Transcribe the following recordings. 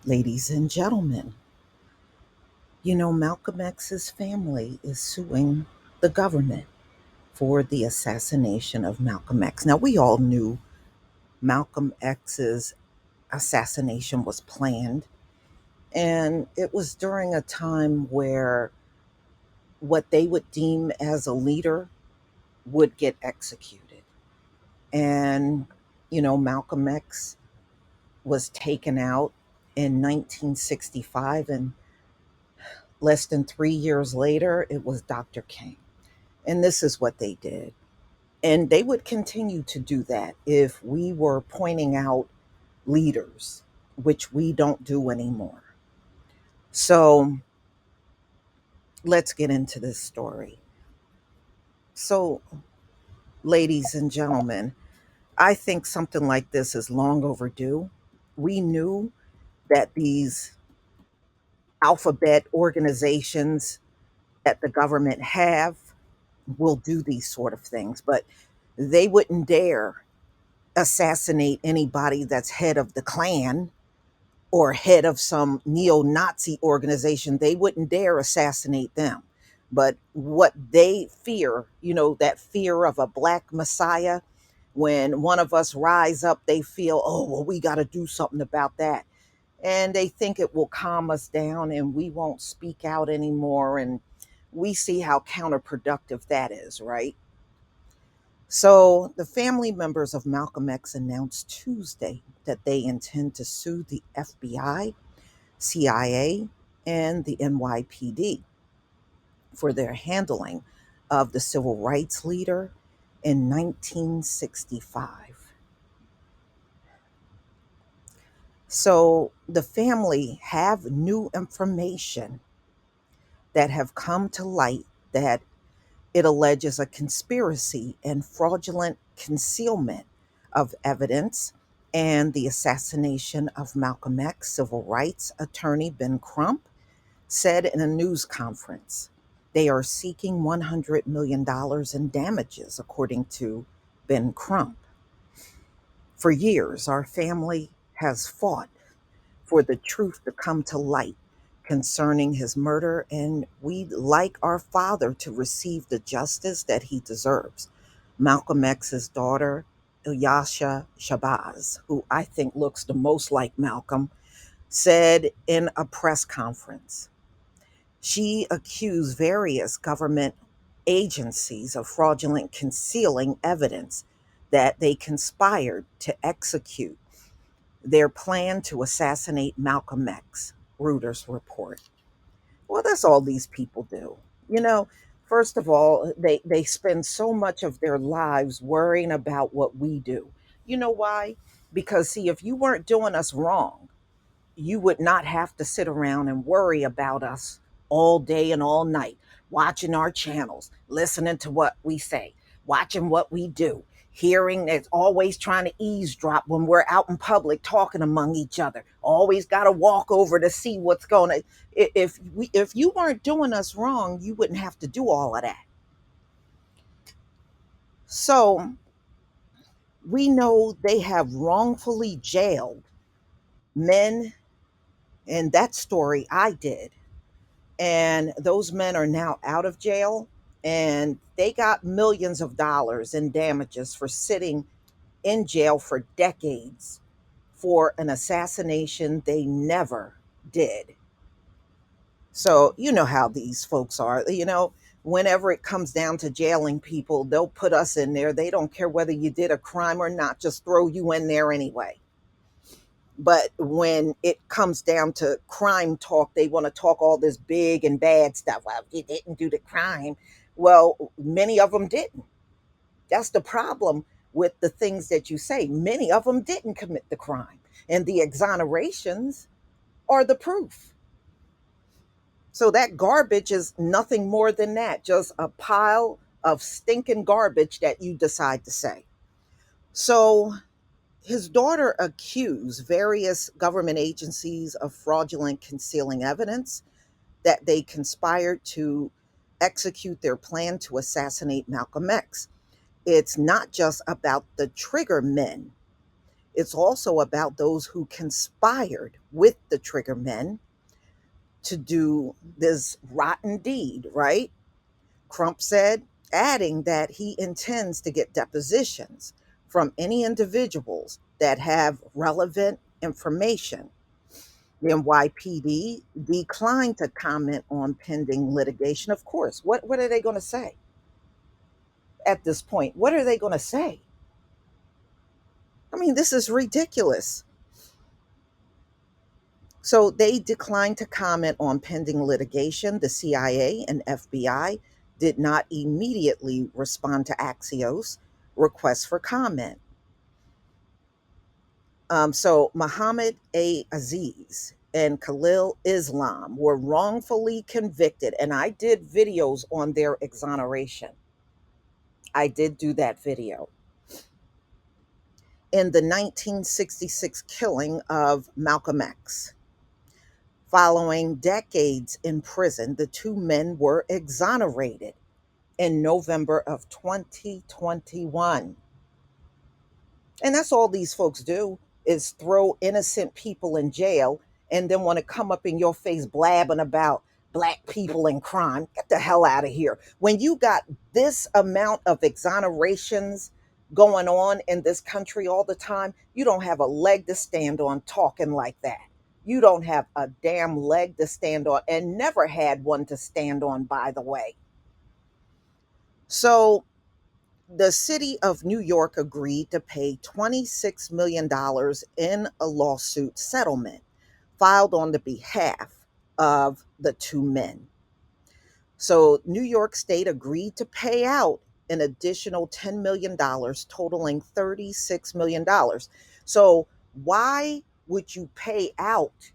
Ladies and gentlemen, Malcolm X's family is suing the government for the assassination of Malcolm X. Now, we all knew Malcolm X's assassination was planned, and it was during a time where what they would deem as a leader would get executed. And, Malcolm X was taken out in 1965, and less than 3 years later, it was Dr. King. And this is what they did. And they would continue to do that if we were pointing out leaders, which we don't do anymore. So let's get into this story. So, ladies and gentlemen, I think something like this is long overdue. We knew that these alphabet organizations that the government have will do these sort of things, but they wouldn't dare assassinate anybody that's head of the Klan or head of some neo Nazi organization. They wouldn't dare assassinate them. But what they fear, that fear of a black messiah, when one of us rise up, they feel, oh, well, we got to do something about that. And they think it will calm us down and we won't speak out anymore. And we see how counterproductive that is, right? So, the family members of Malcolm X announced Tuesday that they intend to sue the FBI, CIA, and the NYPD for their handling of the civil rights leader in 1965. So, the family have new information that have come to light that it alleges a conspiracy and fraudulent concealment of evidence and the assassination of Malcolm X. Civil rights attorney Ben Crump said in a news conference they are seeking $100 million in damages, according to Ben Crump. For years, our family has fought for the truth to come to light concerning his murder, and we'd like our father to receive the justice that he deserves. Malcolm X's daughter, Ilyasha Shabazz, who I think looks the most like Malcolm, said in a press conference. She accused various government agencies of fraudulent concealing evidence that they conspired to execute their plan to assassinate Malcolm X, Reuters report. Well, that's all these people do. You know, First of all, they spend so much of their lives worrying about what we do. You know why? Because, see, if you weren't doing us wrong, you would not have to sit around and worry about us all day and all night, watching our channels, listening to what we say, watching what we do, hearing that's always trying to eavesdrop when we're out in public talking among each other. Always got to walk over to see what's going on. If you weren't doing us wrong, you wouldn't have to do all of that. So we know they have wrongfully jailed men, and that story I did. And those men are now out of jail and they got millions of dollars in damages for sitting in jail for decades for an assassination they never did. So, you know how these folks are. Whenever it comes down to jailing people, they'll put us in there. They don't care whether you did a crime or not, just throw you in there anyway. But when it comes down to crime talk, they want to talk all this big and bad stuff. Well, you didn't do the crime. Well, many of them didn't. That's the problem with the things that you say. Many of them didn't commit the crime. And the exonerations are the proof. So that garbage is nothing more than that, just a pile of stinking garbage that you decide to say. So his daughter accused various government agencies of fraudulent concealing evidence, that they conspired to execute their plan to assassinate Malcolm X. It's not just about the trigger men, It's also about those who conspired with the trigger men to do this rotten deed, right? Crump said, adding that he intends to get depositions from any individuals that have relevant information. The NYPD declined to comment on pending litigation. Of course, what are they going to say at this point? What are they going to say? I mean, this is ridiculous. So they declined to comment on pending litigation. The CIA and FBI did not immediately respond to Axios' request for comment. So Muhammad A. Aziz and Khalil Islam were wrongfully convicted, and I did videos on their exoneration. I did do that video in the 1966 killing of Malcolm X. Following decades in prison, the two men were exonerated in November of 2021. And that's all these folks do is throw innocent people in jail and then want to come up in your face blabbing about black people and crime. Get the hell out of here. When you got this amount of exonerations going on in this country all the time, you don't have a leg to stand on talking like that. You don't have a damn leg to stand on and never had one to stand on, by the way. So the city of New York agreed to pay $26 million in a lawsuit settlement filed on the behalf of the two men. So New York State agreed to pay out an additional $10 million, totaling $36 million. So why would you pay out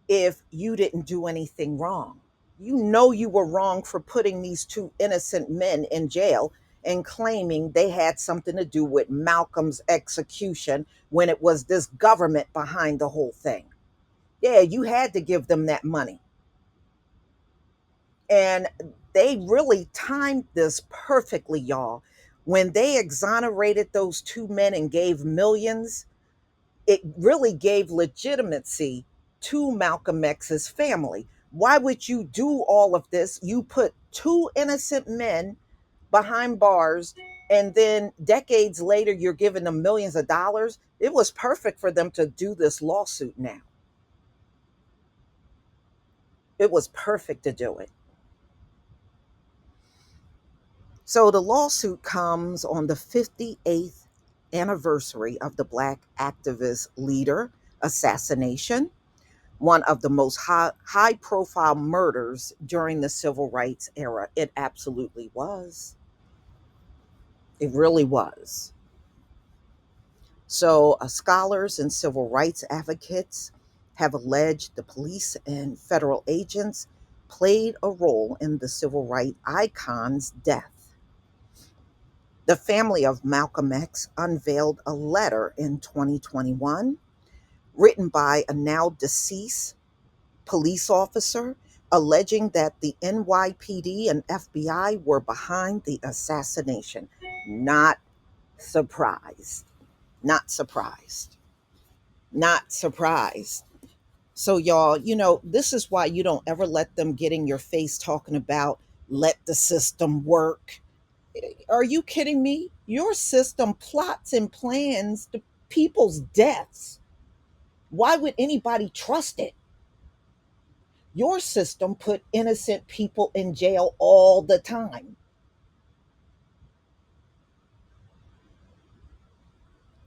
if you didn't do anything wrong? You know you were wrong for putting these two innocent men in jail and claiming they had something to do with Malcolm's execution when it was this government behind the whole thing. Yeah, you had to give them that money. And they really timed this perfectly, y'all. When they exonerated those two men and gave millions, it really gave legitimacy to Malcolm X's family. Why would you do all of this? You put two innocent men behind bars, and then decades later, you're giving them millions of dollars. It was perfect for them to do this lawsuit now. It was perfect to do it. So the lawsuit comes on the 58th anniversary of the Black activist leader assassination, one of the most high profile murders during the civil rights era. It absolutely was. It really was. So, scholars and civil rights advocates have alleged the police and federal agents played a role in the civil rights icon's death. The family of Malcolm X unveiled a letter in 2021 written by a now deceased police officer alleging that the NYPD and FBI were behind the assassination. Not surprised. Not surprised. Not surprised. So, y'all, this is why you don't ever let them get in your face talking about let the system work. Are you kidding me? Your system plots and plans the people's deaths. Why would anybody trust it? Your system put innocent people in jail all the time.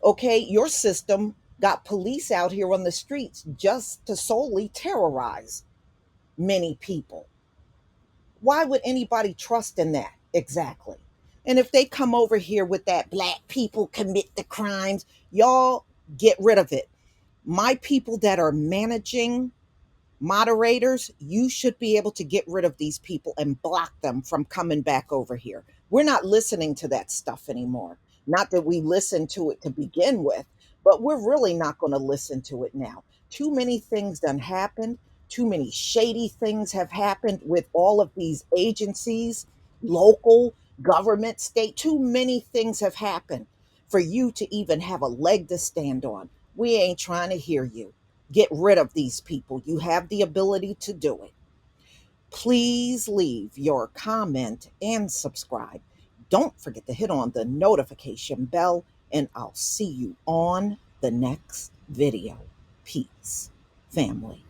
Okay, your system got police out here on the streets just to solely terrorize many people. Why would anybody trust in that? Exactly. And if they come over here with that black people commit the crimes, y'all get rid of it. My people that are managing moderators, you should be able to get rid of these people and block them from coming back over here. We're not listening to that stuff anymore. Not that we listened to it to begin with, but we're really not going to listen to it now. Too many things done happened. Too many shady things have happened with all of these agencies, local, government, state. Too many things have happened for you to even have a leg to stand on. We ain't trying to hear you. Get rid of these people. You have the ability to do it. Please leave your comment and subscribe. Don't forget to hit on the notification bell, and I'll see you on the next video. Peace, family.